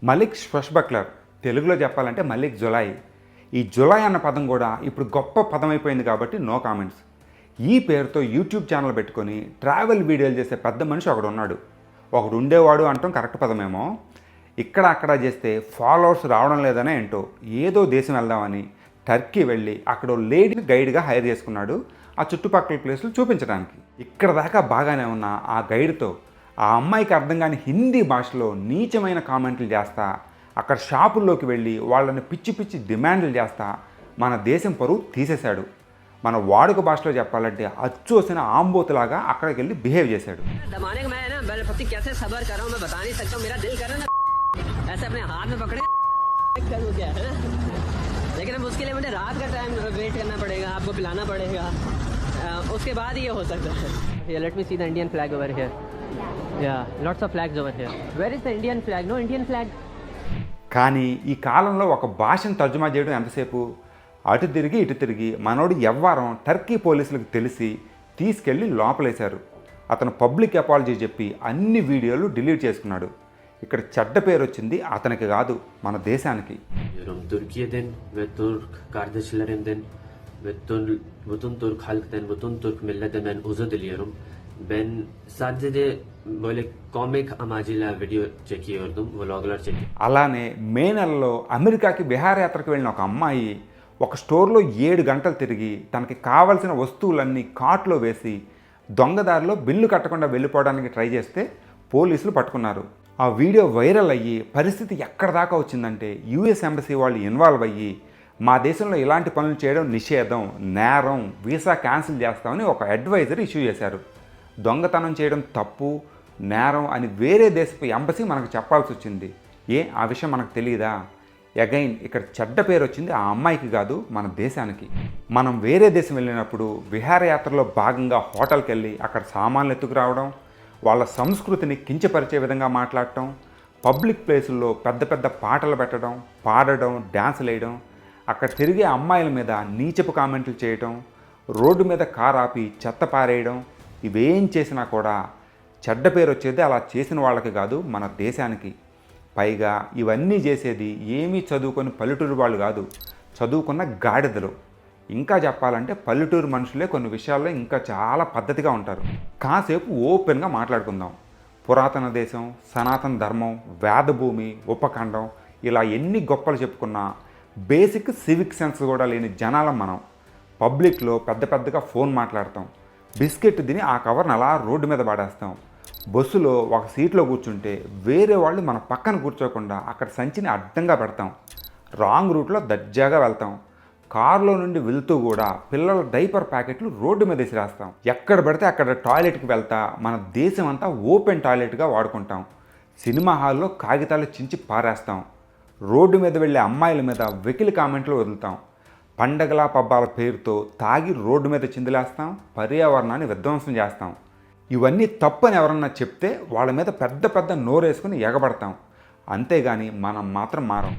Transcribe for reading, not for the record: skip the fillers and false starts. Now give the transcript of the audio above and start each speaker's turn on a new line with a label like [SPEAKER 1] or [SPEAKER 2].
[SPEAKER 1] మలిక్ స్వష్బక్లర్, తెలుగులో చెప్పాలంటే మలిక్ జులాయి. ఈ జులాయి అన్న పదం కూడా ఇప్పుడు గొప్ప పదం అయిపోయింది కాబట్టి నో కామెంట్స్. ఈ పేరుతో యూట్యూబ్ ఛానల్ పెట్టుకొని ట్రావెల్ వీడియోలు చేసే పెద్ద మనిషి ఒకడు ఉన్నాడు. ఒకడు ఉండేవాడు అంటాం కరెక్ట్ పదమేమో. ఇక్కడ అక్కడ చేస్తే ఫాలోవర్స్ రావడం లేదనే ఏంటో ఏదో దేశం వెళ్దామని టర్కీ వెళ్ళి అక్కడ లేడీని గైడ్గా హైర్ చేసుకున్నాడు ఆ చుట్టుపక్కల ప్లేసులు చూపించడానికి. ఇక్కడ దాకా బాగానే ఉన్న ఆ గైడ్తో ఆ అమ్మాయికి అర్థం కాని హిందీ భాషలో నీచమైన కామెంట్లు చేస్తా, అక్కడ షాపుల్లోకి వెళ్ళి వాళ్ళని పిచ్చి పిచ్చి డిమాండ్లు చేస్తా మన దేశం పరువు తీసేశాడు. మన వాడుక భాషలో చెప్పాలంటే అచ్చోసిన ఆంబోతులాగా అక్కడికి వెళ్ళి బిహేవ్ చేశాడు.
[SPEAKER 2] लेकिन अब उसके लिए मुझे रात का टाइम वेट करना पड़ेगा, आपको पिलाना पड़ेगा, उसके बाद ही ये हो सकता है. Yeah, let me see the Indian flag over here. Yeah, lots of flags over here. Where is the Indian flag? No Indian flag.
[SPEAKER 1] కానీ ఈ కాలంలో ఒక భాషను తర్జుమా చేయడం ఎంతసేపు? అటు తిరిగి ఇటు తిరిగి మనోడు ఎవ్వారం టర్కీ పోలీసులకు తెలిసి తీసుకెళ్ళి లోపలేశారు. అతను పబ్లిక్ అపాలజీ చెప్పి అన్ని వీడియోలు డిలీట్ చేసుకున్నాడు. ఇక్కడ చెడ్డ పేరు వచ్చింది అతనికి కాదు, మన దేశానికి.
[SPEAKER 3] Türkiye'den ve Türk kardeşlerimden ve bütün Türk halktan, bütün Türk milletinden özür diliyorum. Ben sadece böyle komik amacıyla video çekiyordum, vloglar çekiyordum.
[SPEAKER 1] అలానే మే నెలలో అమెరికాకి విహారయాత్రకు వెళ్ళిన ఒక అమ్మాయి ఒక స్టోర్లో 7 గంటలు తిరిగి తనకి కావలసిన వస్తువులన్నీ కార్ట్లో వేసి దొంగదారిలో బిల్లు కట్టకుండా వెళ్ళిపోవడానికి ట్రై చేస్తే పోలీసులు పట్టుకున్నారు. ఆ వీడియో వైరల్ అయ్యి పరిస్థితి ఎక్కడ దాకా వచ్చిందంటే యూఎస్ ఎంబసీ వాళ్ళు ఇన్వాల్వ్ అయ్యి మా దేశంలో ఇలాంటి పనులు చేయడం నిషేధం, నేరం, వీసా క్యాన్సిల్ చేస్తామని ఒక అడ్వైజర్ ఇష్యూ చేశారు. దొంగతనం చేయడం తప్పు, నేరం అని వేరే దేశపు ఎంబసీ మనకు చెప్పాల్సి వచ్చింది. ఆ విషయం మనకు తెలియదా? అగైన్ ఇక్కడ చెడ్డ పేరు వచ్చింది ఆ అమ్మాయికి కాదు, మన దేశానికి. మనం వేరే దేశం వెళ్ళినప్పుడు విహారయాత్రలో భాగంగా హోటల్కి వెళ్ళి అక్కడ సామాన్లు ఎత్తుకురావడం, వాళ్ళ సంస్కృతిని కించపరిచే విధంగా మాట్లాడటం, పబ్లిక్ ప్లేసుల్లో పెద్ద పెద్ద పాటలు పెట్టడం, పాడడం, డ్యాన్సులు వేయడం, అక్కడ తిరిగే అమ్మాయిల మీద నీచపు కామెంట్లు చేయటం, రోడ్డు మీద కారు ఆపి చెత్త పారేయడం, ఇవేం చేసినా కూడా చెడ్డ పేరు వచ్చేది అలా చేసిన వాళ్ళకి కాదు, మన దేశానికి. పైగా ఇవన్నీ చేసేది ఏమీ చదువుకొని పల్లెటూరు వాళ్ళు కాదు, చదువుకున్న గాడిదలు. ఇంకా చెప్పాలంటే పల్లెటూరు మనుషులే కొన్ని విషయాల్లో ఇంకా చాలా పద్ధతిగా ఉంటారు. కాసేపు ఓపెన్గా మాట్లాడుకుందాం. పురాతన దేశం, సనాతన ధర్మం, వేదభూమి, ఉపఖండం, ఇలా ఎన్ని గొప్పలు చెప్పుకున్నా బేసిక్ సివిక్ సెన్స్ కూడా లేని జనాలం మనం. పబ్లిక్లో పెద్ద పెద్దగా ఫోన్ మాట్లాడతాం, బిస్కెట్ తిని ఆ కవర్ని అలా రోడ్డు మీద పడేస్తాం. బస్సులో ఒక సీట్లో కూర్చుంటే వేరే వాళ్ళు మన పక్కన కూర్చోకుండా అక్కడ సంచిని అడ్డంగా పెడతాం. రాంగ్ రూట్లో దర్జాగా వెళ్తాం. కారులో నుండి వెళ్తూ కూడా పిల్లల డైపర్ ప్యాకెట్లు రోడ్డు మీద విసిరేస్తాం. ఎక్కడ పడితే అక్కడ టాయిలెట్కి వెళ్తా మన దేశం అంతా ఓపెన్ టాయిలెట్గా వాడుకుంటాం. సినిమా హాల్లో కాగితాలు చించి పారేస్తాం. రోడ్డు మీద వెళ్ళే అమ్మాయిల మీద వెకిలి కామెంట్లు వదులుతాం. పండగల పబ్బాల పేరుతో తాగి రోడ్డు మీద చిందులేస్తాం. పర్యావరణాన్ని విధ్వంసం చేస్తాం. ఇవన్నీ తప్పని ఎవరన్నా చెప్తే వాళ్ళ మీద పెద్ద పెద్ద నోరేసుకుని ఎగబడతాం. అంతేగాని మనం మాత్రం మారం.